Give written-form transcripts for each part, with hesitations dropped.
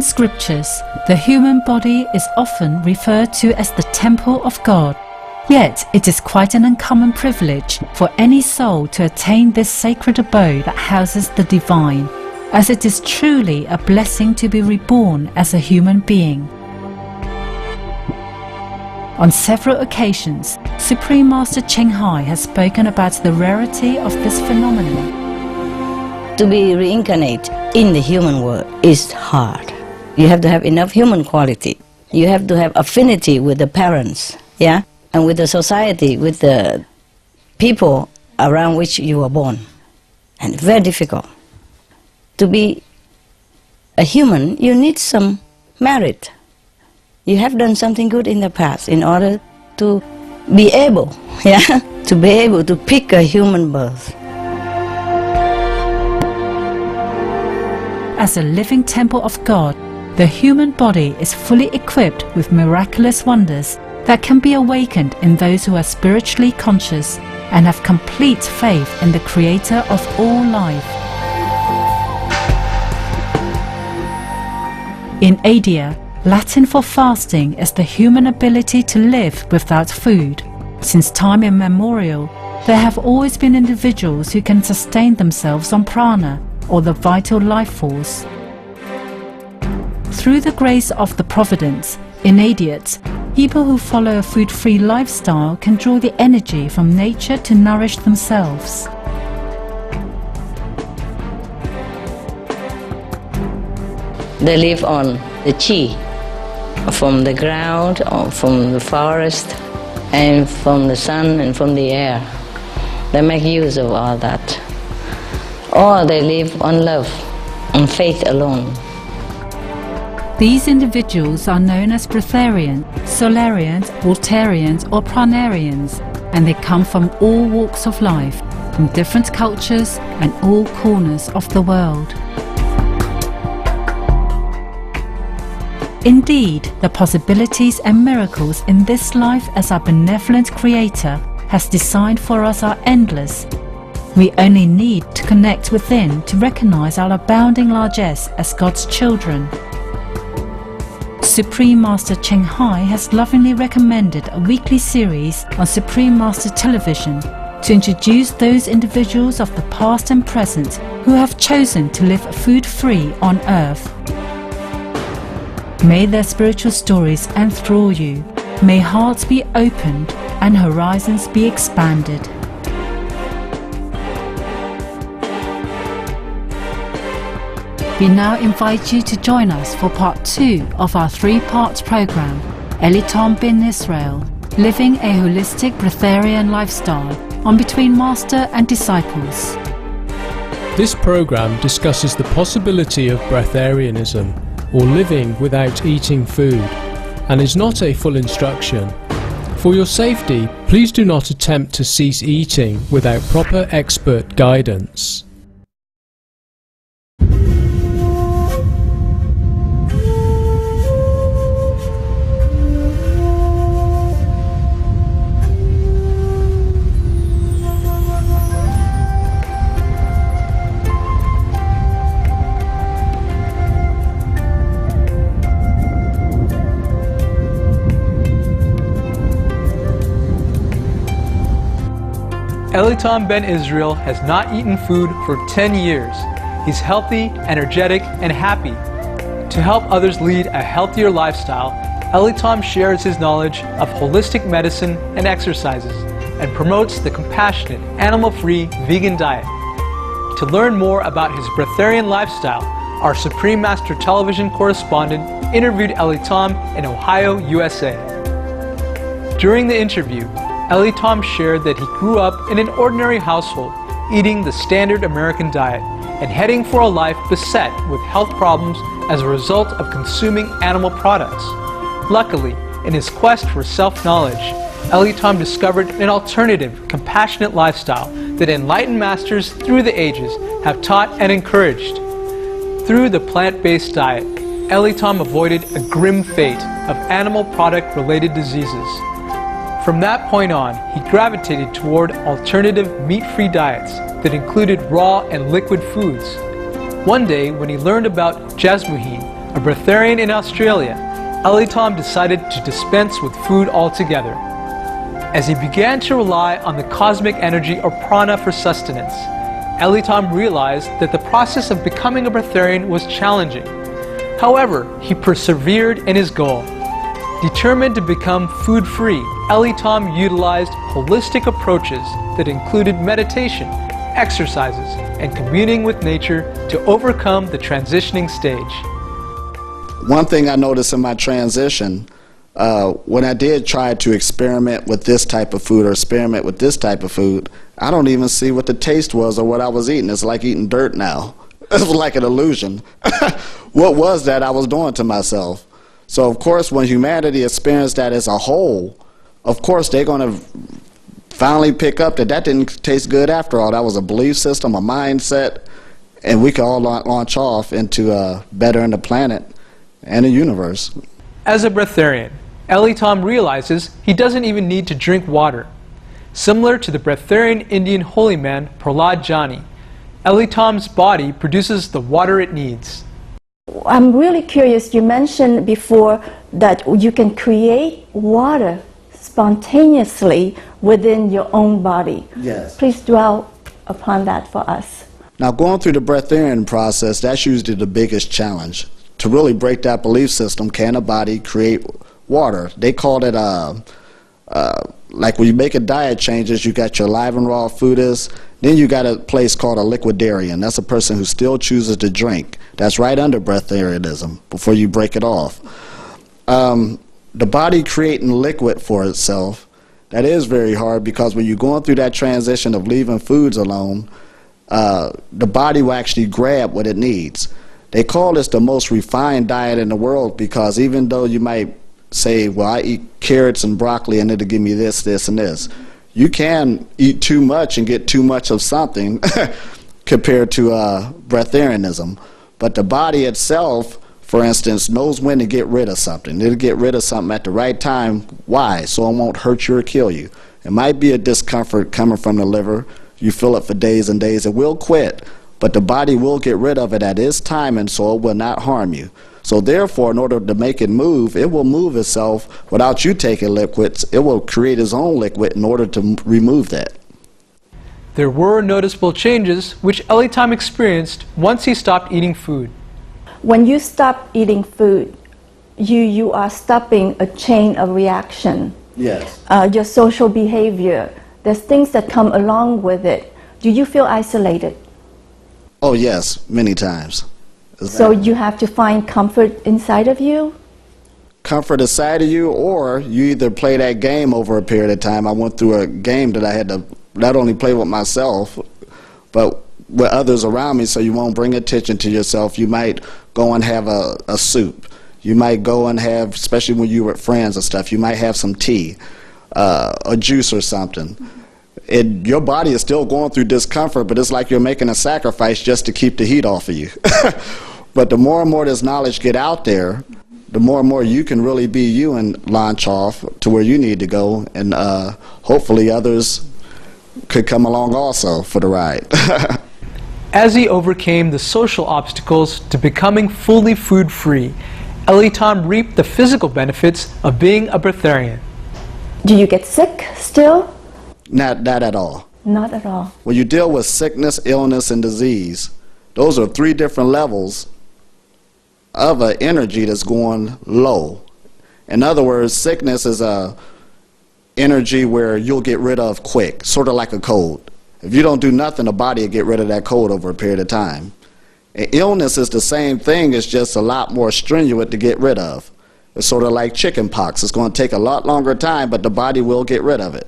scriptures, the human body is often referred to as the temple of God. Yet it is quite an uncommon privilege for any soul to attain this sacred abode that houses the divine, as it is truly a blessing to be reborn as a human being. On several occasions, Supreme Master Cheng Hai has spoken about the rarity of this phenomenon. To be reincarnate in the human world is hard. You have to have enough human quality. You have to have affinity with the parents, yeah? And with the society, with the people around which you were born. And very difficult. To be a human, you need some merit. You have done something good in the past in order to be able, yeah, to be able to pick a human birth. As a living temple of God, the human body is fully equipped with miraculous wonders that can be awakened in those who are spiritually conscious and have complete faith in the Creator of all life. In India, Latin for fasting is the human ability to live without food. Since time immemorial, there have always been individuals who can sustain themselves on prana, or the vital life force. Through the grace of the Providence, in idiots, people who follow a food-free lifestyle can draw the energy from nature to nourish themselves. They live on the chi, from the ground, or from the forest, and from the sun and from the air. They make use of all that. Or they live on love, on faith alone. These individuals are known as Breatharians, Solarians, Voltarians or Pranarians, and they come from all walks of life, from different cultures and all corners of the world. Indeed, the possibilities and miracles in this life as our benevolent Creator has designed for us are endless. We only need to connect within to recognize our abounding largesse as God's children. Supreme Master Cheng Hai has lovingly recommended a weekly series on Supreme Master Television to introduce those individuals of the past and present who have chosen to live food-free on earth. May their spiritual stories enthrall you. May hearts be opened and horizons be expanded. We now invite you to join us for part 2 of our 3-part program, Elitom bin Yisrael, Living a Holistic Breatharian Lifestyle, on Between Master and Disciples. This program discusses the possibility of breatharianism, or living without eating food, and is not a full instruction. For your safety, please do not attempt to cease eating without proper expert guidance. Elitom ben Israel has not eaten food for 10 years. He's healthy, energetic, and happy. To help others lead a healthier lifestyle, Elitom shares his knowledge of holistic medicine and exercises, and promotes the compassionate, animal-free vegan diet. To learn more about his breatharian lifestyle, our Supreme Master television correspondent interviewed Elitom in Ohio, USA. During the interview, Elitom shared that he grew up in an ordinary household, eating the standard American diet, and heading for a life beset with health problems as a result of consuming animal products. Luckily, in his quest for self-knowledge, Elitom discovered an alternative, compassionate lifestyle that enlightened masters through the ages have taught and encouraged. Through the plant-based diet, Elitom avoided a grim fate of animal product-related diseases. From that point on, he gravitated toward alternative meat-free diets that included raw and liquid foods. One day, when he learned about jasmuheen, a breatharian in Australia, Elitom decided to dispense with food altogether. As he began to rely on the cosmic energy or prana for sustenance, Elitom realized that the process of becoming a breatharian was challenging. However, he persevered in his goal. Determined to become food-free, Elitom utilized holistic approaches that included meditation, exercises, and communing with nature to overcome the transitioning stage. One thing I noticed in my transition, when I did try to experiment with this type of food or experiment with this type of food, I don't even see what the taste was or what I was eating. It's like eating dirt now. It was like an illusion. What was that I was doing to myself? So of course when humanity experienced that as a whole, of course they're going to finally pick up that that didn't taste good after all. That was a belief system, a mindset, and we could all launch off into bettering the planet and the universe. As a breatharian, Elitom realizes he doesn't even need to drink water. Similar to the breatharian Indian holy man Prahlad Jani, Elitom's body produces the water it needs. I'm really curious, you mentioned before that you can create water spontaneously within your own body. Yes. Please dwell upon that for us. Now going through the breatharian process, that's usually the biggest challenge. To really break that belief system, can a body create water? They call it, like when you make a diet changes, you got your live and raw foodist, then you got a place called a liquidarian. That's a person who still chooses to drink. That's right under breatharianism, before you break it off. The body creating liquid for itself, that is very hard, because when you're going through that transition of leaving foods alone, the body will actually grab what it needs. They call this the most refined diet in the world, because even though you might say, well, I eat carrots and broccoli and it'll give me this, this, and this, you can eat too much and get too much of something compared to breatharianism. But the body itself, for instance, knows when to get rid of something. It'll get rid of something at the right time. Why? So it won't hurt you or kill you. It might be a discomfort coming from the liver. You feel it for days and days. It will quit. But the body will get rid of it at its time, and so it will not harm you. So therefore, in order to make it will move itself without you taking liquids. It will create its own liquid in order to remove that. There were noticeable changes which Elitom experienced once he stopped eating food. When you stop eating food, you are stopping a chain of reaction. Yes. Your social behavior, there's things that come along with it. Do you feel isolated? Oh yes, many times. So you have to find comfort inside of you? Comfort inside of you, or you either play that game over a period of time. I went through a game that I had to not only play with myself, but with others around me, so you won't bring attention to yourself. You might go and have a soup. You might go and have, especially when you're with friends and stuff, you might have some tea, a juice or something. Your body is still going through discomfort, but it's like you're making a sacrifice just to keep the heat off of you. But the more and more this knowledge get out there, the more and more you can really be you and launch off to where you need to go, and hopefully others could come along also for the ride. As he overcame the social obstacles to becoming fully food-free, Elitom reaped the physical benefits of being a breatharian. Do you get sick still? Not at all. Not at all. When you deal with sickness, illness, and disease, those are 3 different levels of an energy that's going low. In other words, sickness is a energy where you'll get rid of quick, sort of like a cold. If you don't do nothing, the body will get rid of that cold over a period of time. And illness is the same thing, it's just a lot more strenuous to get rid of. It's sort of like chicken pox. It's going to take a lot longer time, but the body will get rid of it.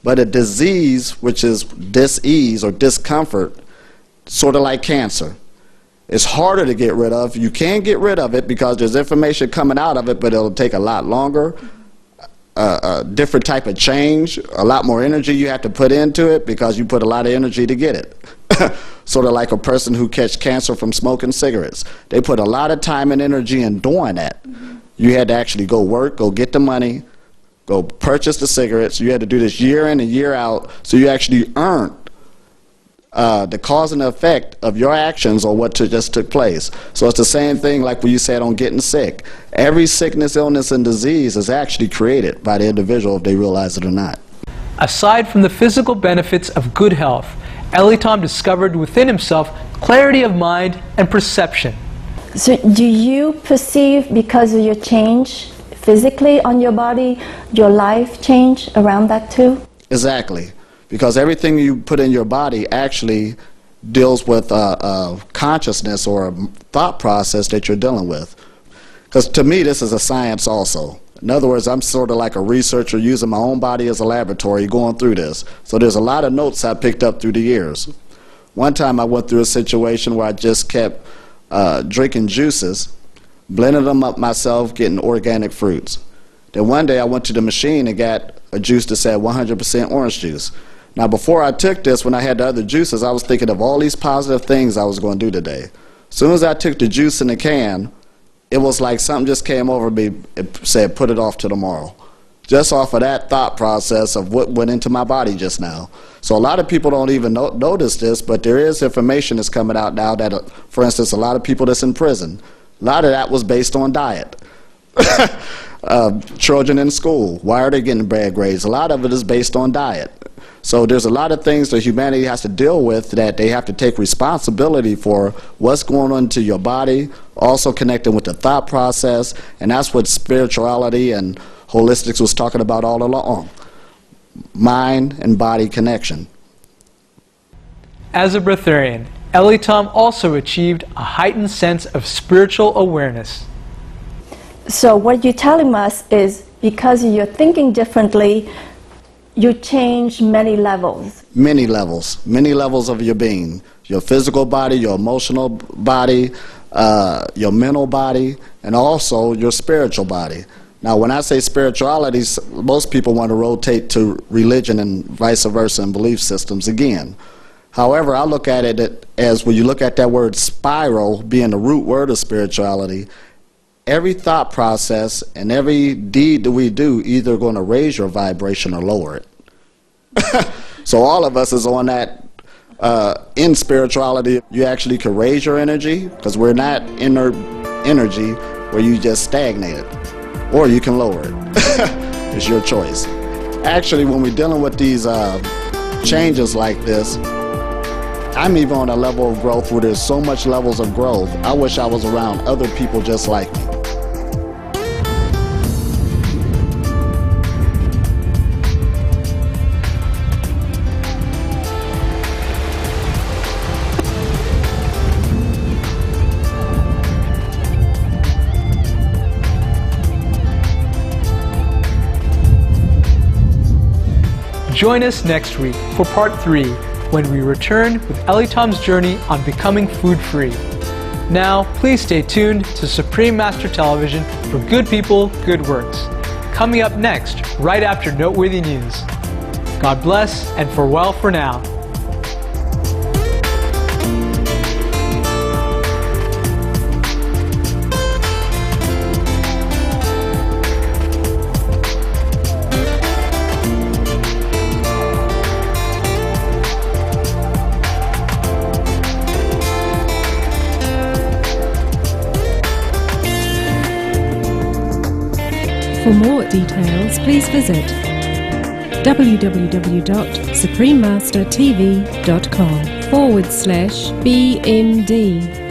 But a disease, which is dis-ease or discomfort, sort of like cancer. It's harder to get rid of. You can get rid of it because there's information coming out of it, but it'll take a lot longer. A different type of change, a lot more energy you have to put into it because you put a lot of energy to get it. Sort of like a person who catch cancer from smoking cigarettes. They put a lot of time and energy in doing that. You had to actually go work, go get the money, go purchase the cigarettes. You had to do this year in and year out, so you actually earned the cause and effect of your actions or what just took place. So it's the same thing like when you said on getting sick. Every sickness, illness, and disease is actually created by the individual if they realize it or not. Aside from the physical benefits of good health, Elitom discovered within himself clarity of mind and perception. So do you perceive, because of your change physically on your body, your life change around that too? Exactly. Because everything you put in your body actually deals with consciousness or a thought process that you're dealing with. Because to me, this is a science also. In other words, I'm sort of like a researcher using my own body as a laboratory going through this. So there's a lot of notes I picked up through the years. One time I went through a situation where I just kept drinking juices, blending them up myself, getting organic fruits. Then one day I went to the machine and got a juice that said 100% orange juice. Now before I took this, when I had the other juices, I was thinking of all these positive things I was going to do today. As soon as I took the juice in the can, it was like something just came over me. It said, put it off to tomorrow. Just off of that thought process of what went into my body just now. So a lot of people don't even notice this, but there is information that's coming out now that, for instance, a lot of people that's in prison, a lot of that was based on diet. Children in school, why are they getting bad grades? A lot of it is based on diet. So there's a lot of things that humanity has to deal with that they have to take responsibility for what's going on to your body, also connecting with the thought process, and that's what spirituality and holistics was talking about all along. Mind and body connection. As a Breatharian, Elitom also achieved a heightened sense of spiritual awareness. So what you're telling us is, because you're thinking differently, you change many levels. Many levels of your being. Your physical body, your emotional body, your mental body, and also your spiritual body. Now when I say spirituality, most people want to rotate to religion and vice versa and belief systems again. However, I look at it as, when you look at that word spiral being the root word of spirituality, every thought process and every deed that we do either going to raise your vibration or lower it. So all of us is on that. In spirituality, you actually can raise your energy, because we're not inert energy where you just stagnate it, or you can lower it. It's your choice. Actually, when we're dealing with these changes like this, I'm even on a level of growth where there's so much levels of growth. I wish I was around other people just like me. Join us next week for part 3, when we return with Elitom's journey on becoming food-free. Now, please stay tuned to Supreme Master Television for good people, good works. Coming up next, right after Noteworthy News. God bless and farewell for now. For more details, please visit www.suprememastertv.com/BMD.